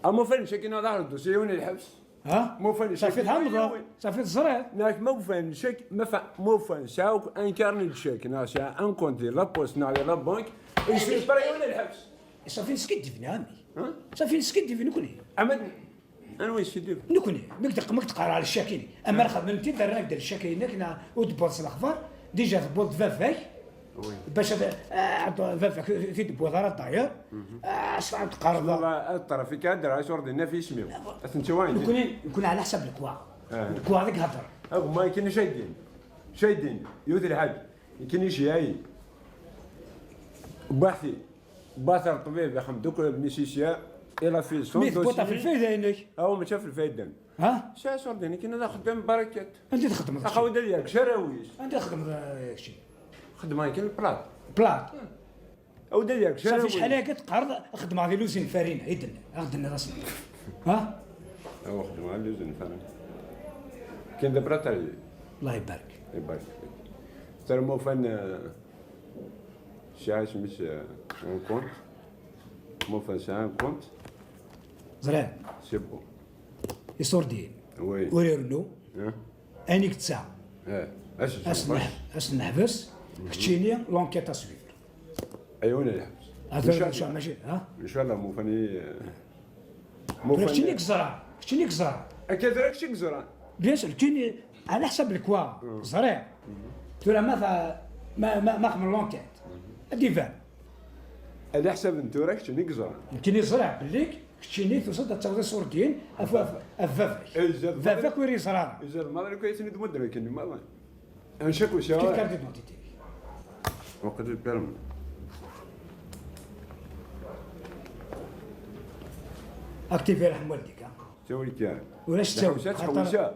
[SPEAKER 10] اما فين شاكين هذا الدوسي وين الحبس
[SPEAKER 2] ها
[SPEAKER 10] مو فين
[SPEAKER 2] صافي تهمض صافي الزرع
[SPEAKER 10] ناك مو فين شك مو فين ساوك انكارني الشيك ناسا ان كونتي لا بوست نالي لا بانك يصير بري وين الحبس
[SPEAKER 2] صافي نسكت فينا عمي صافي نسكت فينا نكوني
[SPEAKER 10] امد انا وين سيدي
[SPEAKER 2] نكوني مك تقرا على الشاكين اما الخدمه انت دراك دير الشاكين ودبوس الاخبار ديجا تبوط فافاك باش فافاك في دبوظه طاير اصلا تقرب
[SPEAKER 10] الطرافيك هذا شور دينا في سميو انت وين
[SPEAKER 2] يكون على حسب الكوا الكوا هذيك هضر
[SPEAKER 10] ما كاين شايدين يوث الحاج كاين شي هاي باحثي باثر طبيب يخدم دوك الميسيسيا الى في صوت
[SPEAKER 2] دوسي ميت في الفايده هناك
[SPEAKER 10] او ما شاف الفايده
[SPEAKER 2] ها
[SPEAKER 10] شو دينا كاين هذا خدام بركات
[SPEAKER 2] انت تخدم
[SPEAKER 10] اخو ديالك شراويش
[SPEAKER 2] انت تخدم شي
[SPEAKER 10] خدمه كاين
[SPEAKER 2] بلاط
[SPEAKER 10] او ديالك شراويش
[SPEAKER 2] صافي شحال هكا تقرض خدمه غير لوزين فارينه يدنا غدنا راسنا ها
[SPEAKER 10] هو خدمه غير لوزين فارينه كاين دابا تاعي
[SPEAKER 2] الله يبارك
[SPEAKER 10] يبارك ترى مو فن شي عايش مش اون كونت مو فن شي ان كونت
[SPEAKER 2] زرع
[SPEAKER 10] سي بون
[SPEAKER 2] يصور دين
[SPEAKER 10] وي
[SPEAKER 2] وريرنو انيك تسع
[SPEAKER 10] اش
[SPEAKER 2] نحبس كتشيني لونكيت اسويفر
[SPEAKER 10] ايوا الحبس
[SPEAKER 2] هذا شو ماشي
[SPEAKER 10] ان شاء الله مو فني
[SPEAKER 2] كتشيني كزرع كتشيني كزرع
[SPEAKER 10] اكيد راك شي كزرع
[SPEAKER 2] بيان سور كتشيني على حسب الكوا زرع ترى ما خمر لونكيت ديفان
[SPEAKER 10] على حسب انتو راك شني كزرع
[SPEAKER 2] كاين زرع بالليك كتشيني توصل تاخذ صورتين افافك فافك ويري صرار
[SPEAKER 10] اجا المره كويس ندمو درك كاين ما نشكو شي
[SPEAKER 2] كيف كارت دونتيتي
[SPEAKER 10] وقت البيرم
[SPEAKER 2] اكتيفي رحم والديك
[SPEAKER 10] تسوي كاع
[SPEAKER 2] ولاش تسوي
[SPEAKER 10] حويشه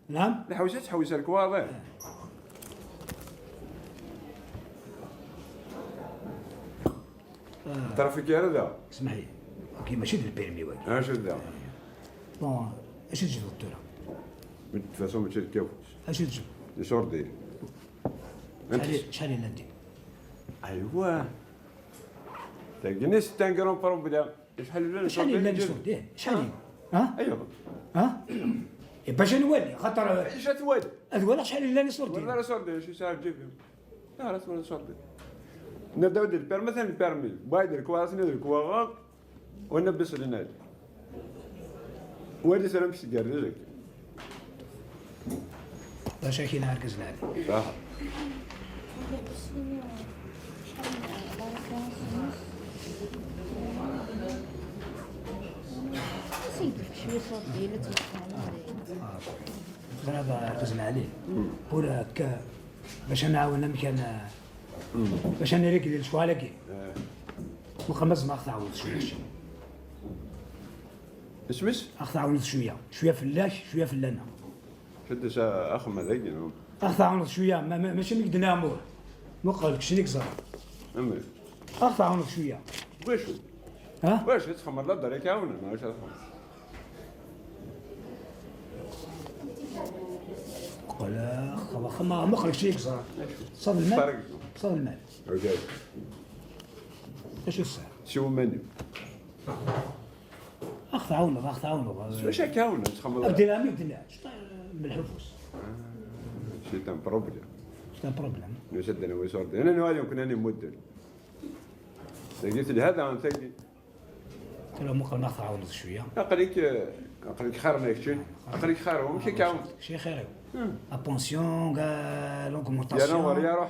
[SPEAKER 2] نعم
[SPEAKER 10] الحوسه تحوس لك واضح. الترافيك يا رضا
[SPEAKER 2] اسمح لي كي ماشي ديال البيرمي واحد.
[SPEAKER 10] اش دا
[SPEAKER 2] بون اش تجي دكتوره؟
[SPEAKER 10] من فاسون ما تشركوش
[SPEAKER 2] اش تجي؟
[SPEAKER 10] لي شور ديالي
[SPEAKER 2] شحال اللي عندي؟
[SPEAKER 10] ايوا تلقيني ستان كرون بروبليم شحال ولا
[SPEAKER 2] شحال اللي نسود شحال ها؟
[SPEAKER 10] ايوا
[SPEAKER 2] ها؟ باش نولي خاطر
[SPEAKER 10] اش تواد
[SPEAKER 2] ولا شحال اللي نسود
[SPEAKER 10] ولا لا صور ديالي شي ساعه تجيبهم لا لا ولا صور ديالي نبداو ديال البيرمي مثلا البيرمي بايد الكواسني الكواغ ونبس لنا وادي سلام باش تقرجك
[SPEAKER 2] باش كي نركز عليه
[SPEAKER 10] صح
[SPEAKER 4] شويه صوت ديالك
[SPEAKER 2] دابا ركزنا عليه بور هكا باش نعاون مكان باش انا رجلي شوالكي وخمس ما اخذ شويه
[SPEAKER 10] اسمش
[SPEAKER 2] اخذ شويه فلاش شويه فلانه
[SPEAKER 10] شدش اخو هذاك
[SPEAKER 2] اخذ شويه ماشي مقدنا امور ما قالكش نيك زهر
[SPEAKER 10] امي
[SPEAKER 2] اخذ شويه
[SPEAKER 10] واش
[SPEAKER 2] ها
[SPEAKER 10] واش تخمر لا دارك عاونا واش تخمر
[SPEAKER 2] ولا خلاص ما قالكش نيك زهر صاب المال صاب المال
[SPEAKER 10] اوكي
[SPEAKER 2] اش الساعه
[SPEAKER 10] شو مني
[SPEAKER 2] اخذ عاونه
[SPEAKER 10] واش هكا عاونا تخمر
[SPEAKER 2] ابدي ما يبدلهاش بالحفوس
[SPEAKER 10] شي تم بروبليم
[SPEAKER 2] شتا بروبليم
[SPEAKER 10] نشد انا ويسورد انا نوالي كنا نمدل لقيت لي هذا عن تلقي
[SPEAKER 2] قالوا ممكن ناخذ عاونه شويه
[SPEAKER 10] اقليك خير ما يكشي اقليك خير ومشي كعاون
[SPEAKER 2] شي خير ا بونسيون كاع
[SPEAKER 10] يا
[SPEAKER 2] لونغمونطاسيون
[SPEAKER 10] نور يا روح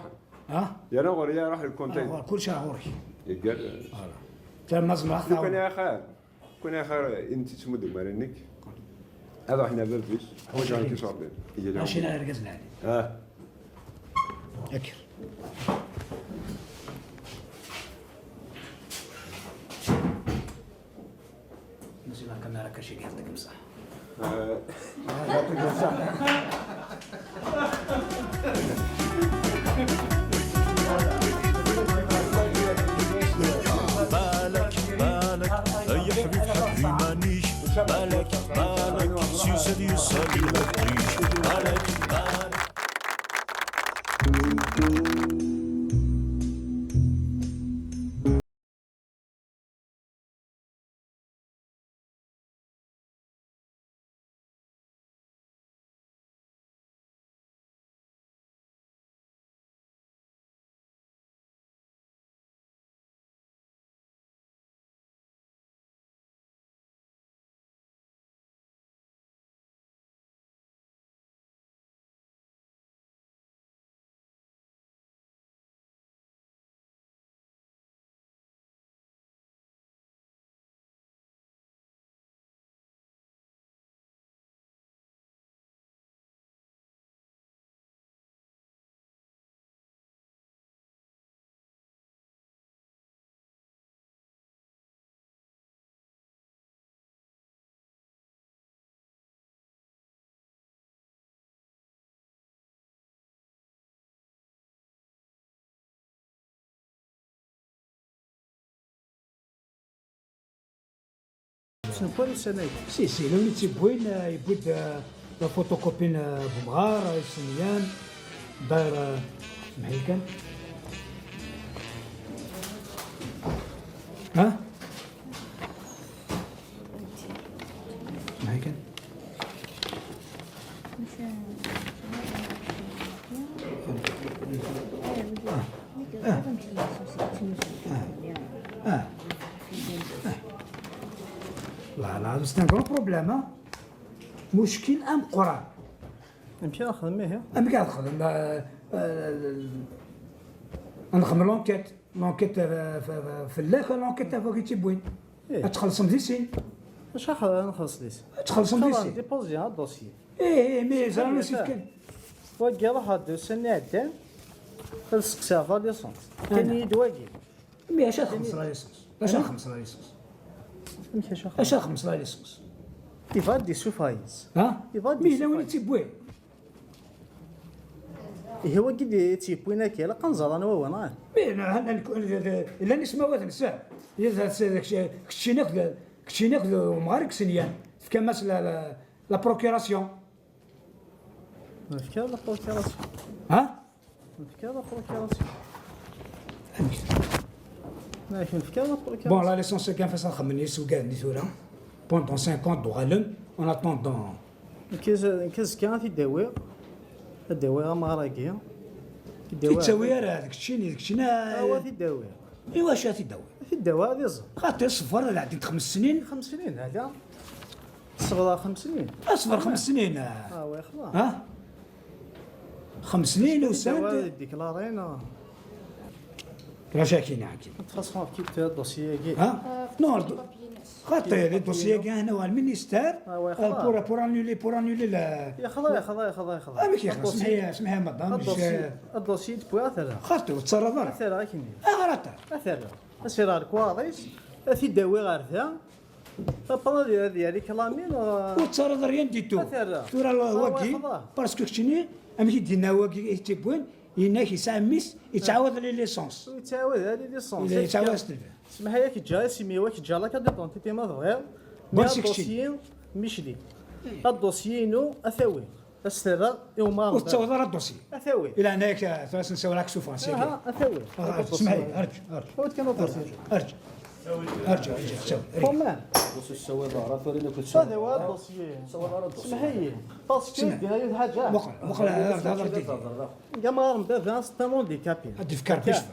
[SPEAKER 2] ها
[SPEAKER 10] يا نور يا روح الكونتين
[SPEAKER 2] كل شيء غوري
[SPEAKER 10] يقال
[SPEAKER 2] فوالا تا مازم ناخذ
[SPEAKER 10] كون يا خير كون يا خير انت تسمد مالنك هذا احنا بلفيش حوايج راك يصور لنا
[SPEAKER 2] ماشي انا ركزنا عليه اكر نسي لا كاميرا كاشي يعطيك بصح
[SPEAKER 10] يعطيك الصحة
[SPEAKER 1] بالك يا حبيب حبي مانيش بالك سيسد يسال الغطيش بالك
[SPEAKER 6] نقول سنه
[SPEAKER 2] سي لو نيتي بوين يبود لا فوتوكوبين بومغار سنيان داير سمحي كان ها سمحي كان لا سي ان غرو بروبليم مشكل ام قران
[SPEAKER 6] نمشي نخدم هي
[SPEAKER 2] انا قاعد نخدم نخدم لونكيت في اللاك لونكيت فوق تيبوين تخلصهم دي سين
[SPEAKER 6] واش نخلص ليس
[SPEAKER 2] تخلصهم دي سين
[SPEAKER 6] ديبوزي هاد الدوسي
[SPEAKER 2] مي زعما نسيت كان
[SPEAKER 6] واقي راح هاد السنه عدان تلصق فا ليسونس كان يدواقي
[SPEAKER 2] مي اش خمس لا ليسونس اش خمس لا ليسونس
[SPEAKER 6] يفاد دي سوفايز
[SPEAKER 2] ها مي لو نيتي بوين
[SPEAKER 6] هو قد تيبوينا كي لا قنزر انا وانا
[SPEAKER 2] الا نسمع هذا نساء كشيناك مغارك سنيان في كماس لا بروكيراسيون
[SPEAKER 6] فكر لا بروكيراسيون
[SPEAKER 2] ها
[SPEAKER 6] فكر لا بروكيراسيون ما فكر لا بروكيراسيون
[SPEAKER 2] بون لا ليسونس كان فاس نخمم يسوقاني ثورا بوندون 50 دو غالم اون اتوندون
[SPEAKER 6] كاز كان في الدواء مغراكيه
[SPEAKER 2] تساوي هذاك الشيء
[SPEAKER 6] هو في الدواء
[SPEAKER 2] ايوا شا تداوي
[SPEAKER 6] في الدواء هذه زهر
[SPEAKER 2] خاطر صفر اللي عندك 5 سنين
[SPEAKER 6] 5 سنين هذا صغرى 5 سنين
[SPEAKER 2] اصفر 5 سنين
[SPEAKER 6] وي خلاص
[SPEAKER 2] ها 5 سنين
[SPEAKER 6] الدواء
[SPEAKER 2] وسنت
[SPEAKER 6] ديكلارين
[SPEAKER 2] رجع كاين عاكي
[SPEAKER 6] تفاصون كيف الدوسيي كي
[SPEAKER 2] ها نو خاطر الدوسيي كاع هنا هو المينيستير بور انولي لا
[SPEAKER 6] يا خضايا
[SPEAKER 2] ما كيخلص سمحي يا مدام
[SPEAKER 6] الدوسيي تبوي اثر
[SPEAKER 2] خاطر تصرف راه
[SPEAKER 6] اثر كيني
[SPEAKER 2] غلط
[SPEAKER 6] اثر اسير الكواريس في الدواء غارثا فبلا ديالي كلامين
[SPEAKER 2] وتصرف ريان ديتو تورا واكي باسكو كشني ام كيدينا واكي تيبوين يناك يسعى ميس يتعاود لي ليسونس
[SPEAKER 6] يتعاود هذه ليسونس
[SPEAKER 2] يتعاود
[SPEAKER 6] اسمح لي كي جا سيميوا كي جا لا كدون تي ما فغير الدوسيي مشلي الدوسيي نو اثاوي السر يوم
[SPEAKER 2] وتصور راه الدوسي
[SPEAKER 6] اثاوي
[SPEAKER 2] الى هناك ثلاث نساو راك شوف
[SPEAKER 6] اه اثاوي
[SPEAKER 2] اسمعي ارجع
[SPEAKER 6] فوت كانوا الدوسيي
[SPEAKER 2] ارجع
[SPEAKER 6] كمان
[SPEAKER 3] بص السواد راه فرينا كنت
[SPEAKER 6] هذا هو الدوسيي اسمح لي باسكو هذه حاجه
[SPEAKER 2] وقع هضرتي
[SPEAKER 6] كما نبدا ستامون دي كابين
[SPEAKER 2] تفكر كيف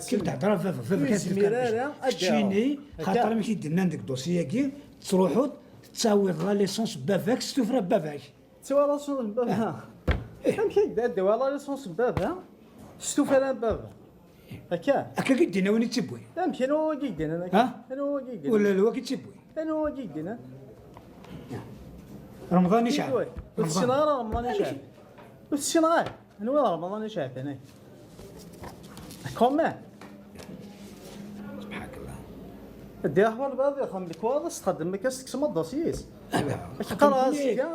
[SPEAKER 2] كيف تهضر في كشيني خاطر ماشي درنا عندك دوسيي كي تروحوا تصاوض لا ليسونس بافاك ستوفرا بافاك
[SPEAKER 6] تسوى لا ليسونس بابها يمكن دير لا ليسونس بابها ستوفرا بابها هكا
[SPEAKER 2] قدينا وين تبوي
[SPEAKER 6] يمكن هو قدينا
[SPEAKER 2] ها
[SPEAKER 6] انا هو قدينا
[SPEAKER 2] ولا الوقت تبوي
[SPEAKER 6] انا هو قدينا
[SPEAKER 2] رمضان يشعل
[SPEAKER 6] والسناره رمضان يشعل والسناره انا وين رمضان يشعل هنا كومان
[SPEAKER 2] سبحانك الله
[SPEAKER 6] دي احوال بعض يخم الكوالس تقدم لك تقسم الدوسيس
[SPEAKER 2] قرا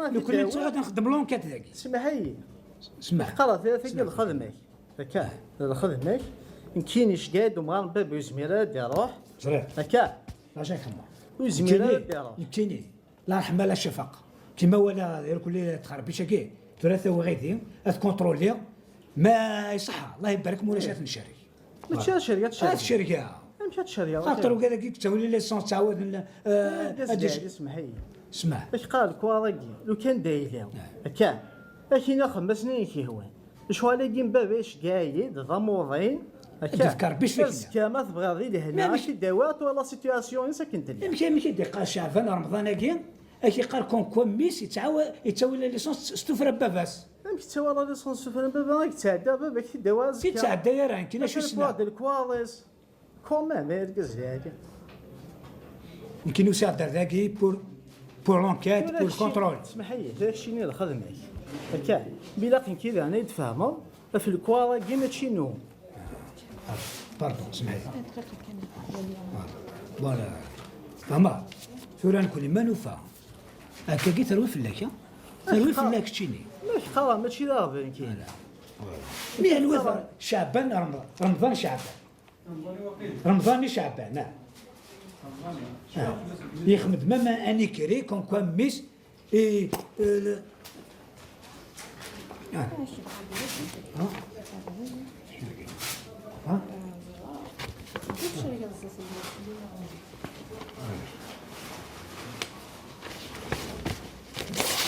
[SPEAKER 2] لو كنت تقعد نخدم لونكات ذاك
[SPEAKER 6] اسمح لي
[SPEAKER 2] اسمع
[SPEAKER 6] قرا في الخدمه هكا الخدمه إن كاينش قاد ومغال باب وزميرات يروح
[SPEAKER 2] صريح
[SPEAKER 6] هكا
[SPEAKER 2] اش يخمم
[SPEAKER 6] وزميرات يروح
[SPEAKER 2] يمكنني لا رحمه لا شفقه كيما ولا كل تخربيش كي ثلاثه وغيثي تكونترولي ما يصح الله يبارك مولاش نشري
[SPEAKER 6] ماشي شركه
[SPEAKER 2] الشركه
[SPEAKER 6] مشات شريه
[SPEAKER 2] خاطر وكذا كي تسوي لي ليسونس تعاود
[SPEAKER 6] اسمح لي
[SPEAKER 2] اسمع
[SPEAKER 6] اش قال كواراكي لو كان داير هكا اكينا 5 سنين كيهوان شوالي كيم باباش قايد ضمورين
[SPEAKER 2] تفكر بيش فيك
[SPEAKER 6] كما تبغى غير هنا شي دوات ولا سيتوياسيون ساكنت لي
[SPEAKER 2] ماشي دقه شعبان رمضان كي اكي قال كون ميس يتساوي لي ليسونس ستوفر بافاس
[SPEAKER 6] يمكن تسوى لا ليسونس ستوفر بابا تعدى باباك في دواز
[SPEAKER 2] تعدى يا راه كاين شي سنه
[SPEAKER 6] هذا الكواليس كومان ما يركز هذا
[SPEAKER 2] يمكن يساعد ذاكي بور لونكيت بور كونترول
[SPEAKER 6] اسمح لي داك الشيء اللي خدمك هكا بلا كذا انا يتفاهموا في الكوارا كيما تشينو
[SPEAKER 2] باردون اسمح لي فوالا فما فلان كل ما نوفا هكا كي تروي فلاك تروي فلاك تشيني
[SPEAKER 6] ماشي خلاص ماشي دابا كاين
[SPEAKER 2] مي الوثر شعبان رمضان شعبان رمضان شعبان نعم يخمد ماما اني كري كون كوان ميس اي ها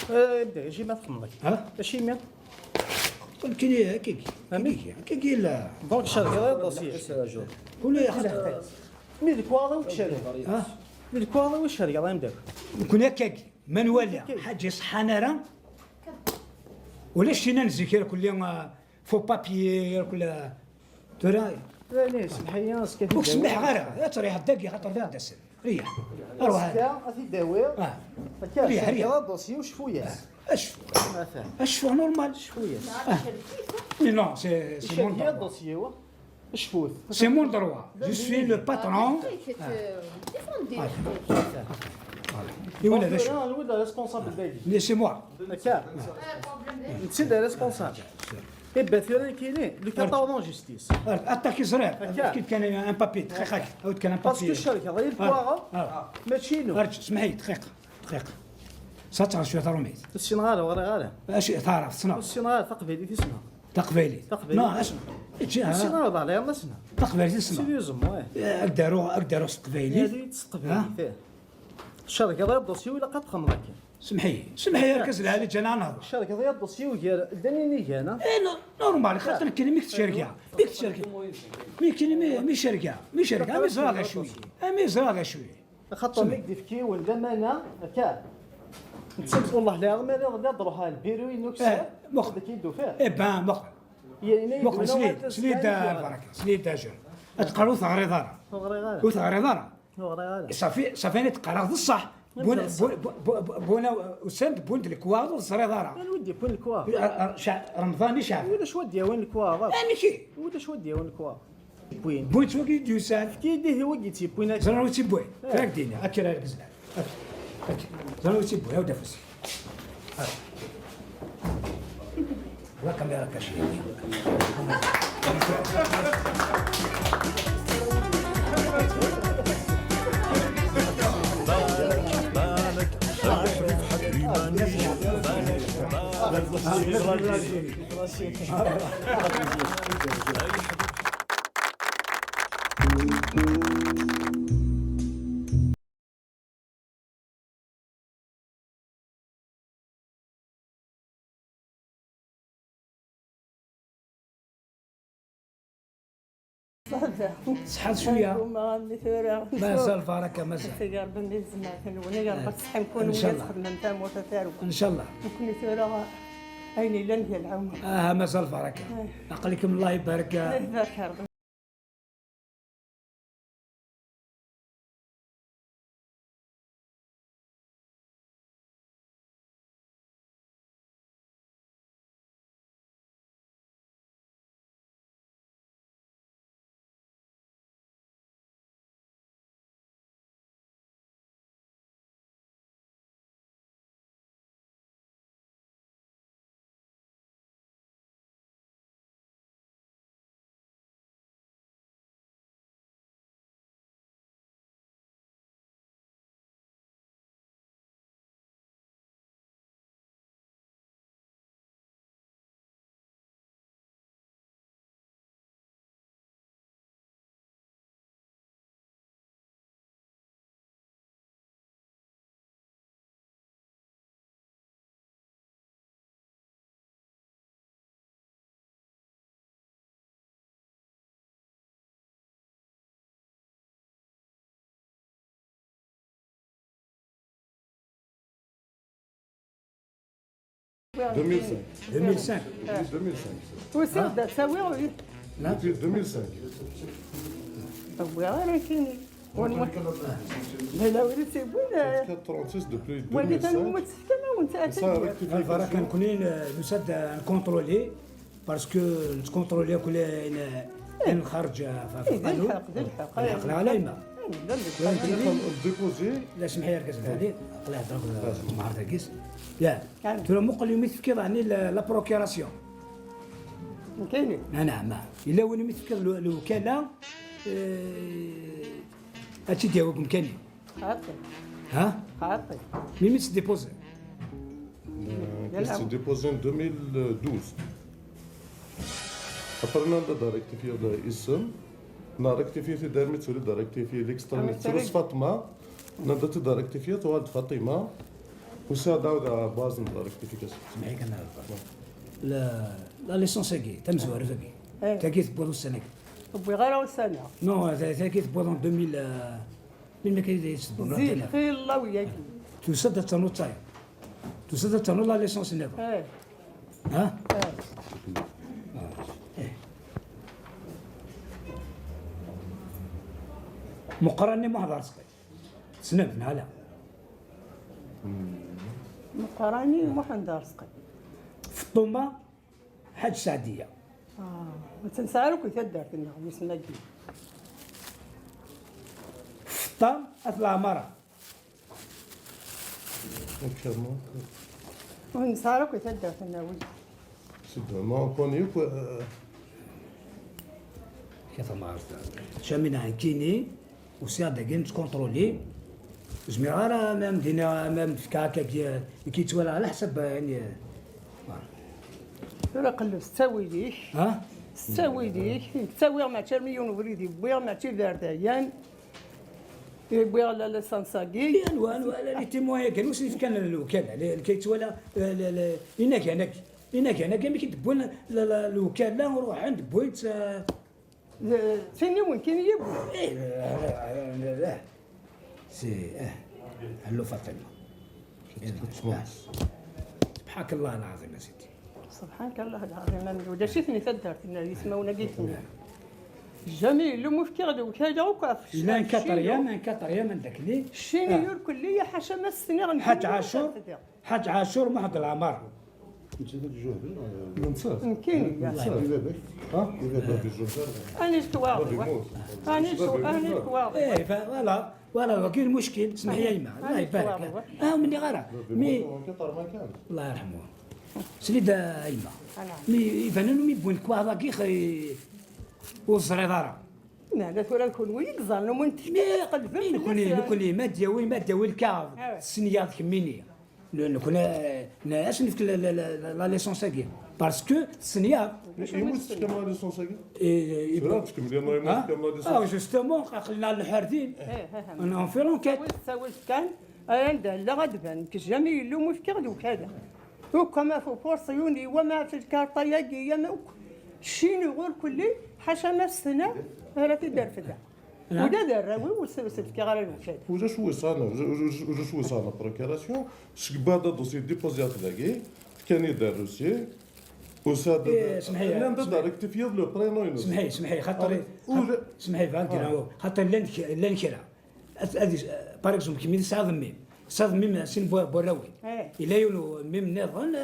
[SPEAKER 6] ابدا جي ما تخمك
[SPEAKER 2] ها
[SPEAKER 6] ماشي مية
[SPEAKER 2] كاين كي لا
[SPEAKER 6] دونك الشركه دوسي
[SPEAKER 2] كل ياخذ
[SPEAKER 6] مي الكوالا والشركه
[SPEAKER 2] ها
[SPEAKER 6] مي الكوالا والشركه الله يمدك
[SPEAKER 2] يكون هكاك ما نولي حاجه صحانا راه ولا شينا نزكر كل يوم فو بابيي كل ترى
[SPEAKER 6] لا سمح لي اسكت
[SPEAKER 2] وسمح غير تريح داكي خاطر فيها دسل ريح اروح
[SPEAKER 6] هذا في دواء
[SPEAKER 2] ريح
[SPEAKER 6] ريح دوسي وشفويه
[SPEAKER 2] اشفو نورمال
[SPEAKER 6] شفويه
[SPEAKER 2] نو سي مون
[SPEAKER 6] هي الدوسي هو شفوت
[SPEAKER 2] سي مون دروا جو سوي لو باترون ولا باش
[SPEAKER 6] ولا ريسبونسابل داكي
[SPEAKER 2] لي سي موا
[SPEAKER 6] هكا انت ريسبونسابل إبا ثاني كاينين لو كاطاون جوستيس
[SPEAKER 2] اتاكي صغير كيف كان ان بابي دقيقه عاود كان ان بابي
[SPEAKER 6] باسكو الشركه غير الكواغا ماشي نو
[SPEAKER 2] اسمحي دقيقه ساتر شويه تروميت
[SPEAKER 6] السنغال غير
[SPEAKER 2] اش تعرف تصنع
[SPEAKER 6] السنغال تقبيلي تسمع
[SPEAKER 2] تقبيلي لا اسمع
[SPEAKER 6] السنغال ضع لها سنة
[SPEAKER 2] تقبيلي تسمع
[SPEAKER 6] سيريوزم
[SPEAKER 2] اقدروا تقبيلي
[SPEAKER 6] هذه تستقبلي فيه الشركه غير الدوسيو ولا قد خمرك
[SPEAKER 2] سمحي ركز لها لي جانا نهضر
[SPEAKER 6] الشركه غير الدوسيو ديال داني انا
[SPEAKER 2] نورمال خاطر كاين ميك شركه مي شركه مي زراغه شويه
[SPEAKER 6] خاطر ميك ديفكي ولا مانا كاع نتسمى الله لا ما نضروها البيرو ينوكسا
[SPEAKER 2] مخ
[SPEAKER 6] كيدو فيه
[SPEAKER 2] بان مخ
[SPEAKER 6] يعني
[SPEAKER 2] مخ سليد بركه سليد داجر تقراو ثغري دار وثغري دار صافي نتقرا الصح بونا وسند بوند الكواغ وصري دار
[SPEAKER 6] انا ودي بون الكواغ
[SPEAKER 2] رمضاني شعب
[SPEAKER 6] ولا شو ودي وين الكواغ
[SPEAKER 2] انا كي
[SPEAKER 6] ولا شو ودي وين الكواغ
[SPEAKER 2] بوين شوكي دوسان
[SPEAKER 6] كي ديه هو قيتي بوين
[SPEAKER 2] زرنوتي بوين فاك دينا اكل هذيك الزلال زرنوتي بوين هاو دافوسي لا كاميرا كاشي صحات شويه مازال بركه مازال ان شاء الله ان شاء الله
[SPEAKER 7] عيني لن هي العمر
[SPEAKER 2] مازال بركه اقول لكم الله يبارك
[SPEAKER 7] يبارك2005.
[SPEAKER 2] 2005
[SPEAKER 7] وسي بدا تساوي
[SPEAKER 8] Depuis 2005.
[SPEAKER 7] غير كاين لا وليت تيبونا
[SPEAKER 8] 436 depuis
[SPEAKER 7] وليت
[SPEAKER 8] 2005.
[SPEAKER 7] انا متسكنه وانت اتي
[SPEAKER 2] الفرق كنكونين نسد نكونترولي باسكو نكونترولي كل ان خارج
[SPEAKER 7] الحق
[SPEAKER 2] الحق لا ما
[SPEAKER 8] Déposé.
[SPEAKER 2] لا سمحي ركز هذه طلع ضرب مع ركز يا ترى مقل يوم يتفكر عني لا بروكيراسيون
[SPEAKER 7] كاينين
[SPEAKER 2] نعم الا وين يتفكر الوكاله هادشي ديالكم كاينين ها
[SPEAKER 7] عاطي
[SPEAKER 2] مين تديبوزي
[SPEAKER 8] C'est déposé en 2012. Après, on a rectifié l'ism. On a rectifié les derniers sur les rectifié l'extrémité sur le Fatma. On a rectifié tout le Fatima. Ou ça a la base de la rectification.
[SPEAKER 2] سمعي كان لا ليسونس كي تم زوار فكي تاكي تبوض السنه
[SPEAKER 7] غير السنه
[SPEAKER 2] نو تاكي تبوض 2000 من كي
[SPEAKER 7] زيد خير الله وياك
[SPEAKER 2] تسد التنو تاي تسد التنو لا ليسونس نيفا ها مقرني ما هضر سقي سنب نالا
[SPEAKER 7] مقراني محمد رزقي
[SPEAKER 2] في الطومه حاج سعديه
[SPEAKER 7] ما تنسالك وتدار كنا مسنجي
[SPEAKER 2] في الطام اطلع مره
[SPEAKER 7] ونسالك وتدار كنا
[SPEAKER 8] ما كوني
[SPEAKER 2] كيف ما عرفت شامينا كيني وسيادة كين تكونترولي زميرة ما مدينة ما مفكا كي تولى على حسب يعني
[SPEAKER 7] ولا قلب ستاوي ليك
[SPEAKER 2] ها
[SPEAKER 7] ستاوي ليك ستاوي مع مليون وليدي بويا مع داردايان يبويا لا لسانساكي
[SPEAKER 2] انواع لي تيموان كانوا سيف كان الوكاله كي تولى هناك كي كيدبون الوكاله نروح عند بويت
[SPEAKER 7] فين وين كاين يبو
[SPEAKER 2] لا سي هلو فاطمه سبحانك الله العظيم يا سيدي
[SPEAKER 7] سبحانك الله العظيم ودا شفتني تدارت يسمعونا قيتني جميل لو مفكر دوك هذا وقف
[SPEAKER 2] لا انكثر يا من ذاك لي
[SPEAKER 7] الشينيور كلية حاشا ما السنة
[SPEAKER 2] حاج عاشور محمد العمار
[SPEAKER 8] انت الجهد ما ننساش
[SPEAKER 7] يمكن أنا نتواضع
[SPEAKER 2] ايه فوالا كاين مشكل اسمح لي ايما الله يبارك مني غير مي الله يرحمه سيدي ايما مي يبان مي بون كواضا كي وصري دارا
[SPEAKER 7] لا ثورا نكون ويكزر نمون قلب
[SPEAKER 2] نكون ما دياوي الكاف السنيات كمينيه نكون ناس نفك لا ليسونس هاكي باسكو السنيات
[SPEAKER 8] يموت كما لا ليسونس هاكي
[SPEAKER 2] جوستومون قلنا الحاردين انا في لونكيت
[SPEAKER 7] سويت كان عندها لا غدبان كجميل لو مفكر دوك هذا وكما في بورسيوني وما في الكارطاياكي يا شينو غير كلي حاشا ما السنه راه تدار فدا ودا دار راوي وسبت كي غير الوكاله
[SPEAKER 8] وجا شوي صار بروكيراسيون شكبادا دوسي ديبوزيات لاكي كان يدار روسي وساد
[SPEAKER 2] سمحي
[SPEAKER 8] ريكتيفير لو برينو
[SPEAKER 2] سمحي خاطر سمحي فهمتنا خاطر لا نكرا هذه باغ اكزومبل كي سعد ميم سين بوراوي الا يولو ميم نظن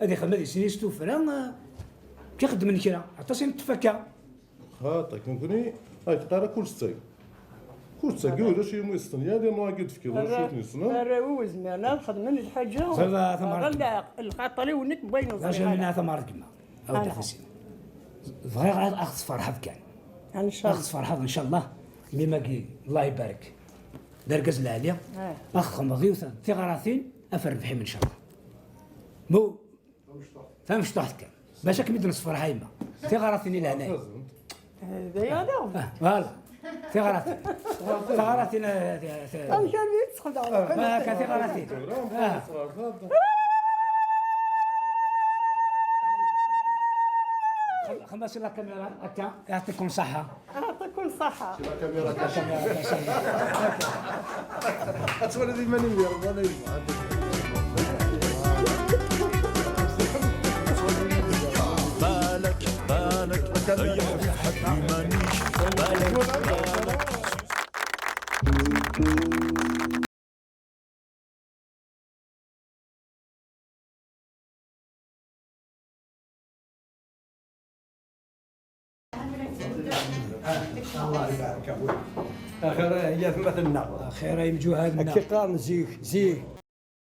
[SPEAKER 2] هذه خمس سنين ستوفرا كيخدم الكرا حتى سين تفكا
[SPEAKER 8] خاطر كنكوني هاي تقرا كل ستاي ولا شي مستنيا ديال نواقد في كيلو شوتني سنه
[SPEAKER 7] راهو زمان نخدم من الحاجه لا الخاطري ونك بينو
[SPEAKER 2] زعما منها ثمر كما او تفسير فغير اخذ فرحه كان
[SPEAKER 7] ان شاء الله
[SPEAKER 2] اخذ فرحه ان شاء الله مما كي الله يبارك دركز العاليه اخ مضيوثا ثغراثين افربحي ان شاء الله مو فهمش طاحت كان باش كي ندرس فرحه يما ثغراثين الى هنايا
[SPEAKER 7] هذا يا
[SPEAKER 2] فوالا ثغراثين
[SPEAKER 7] مشى يدخل
[SPEAKER 2] ما كان ثغراثين خمس لا كاميرا هكا يعطيكم صحة.
[SPEAKER 7] يعطيكم صحة.
[SPEAKER 8] الكاميرا أتولى ديما ندير
[SPEAKER 1] بالك يا حبيبي مانيش بالك
[SPEAKER 3] الله يبارك ابوي اخر هي مثلنا
[SPEAKER 2] اخيرا يمجو هذا
[SPEAKER 3] كي قارن زيك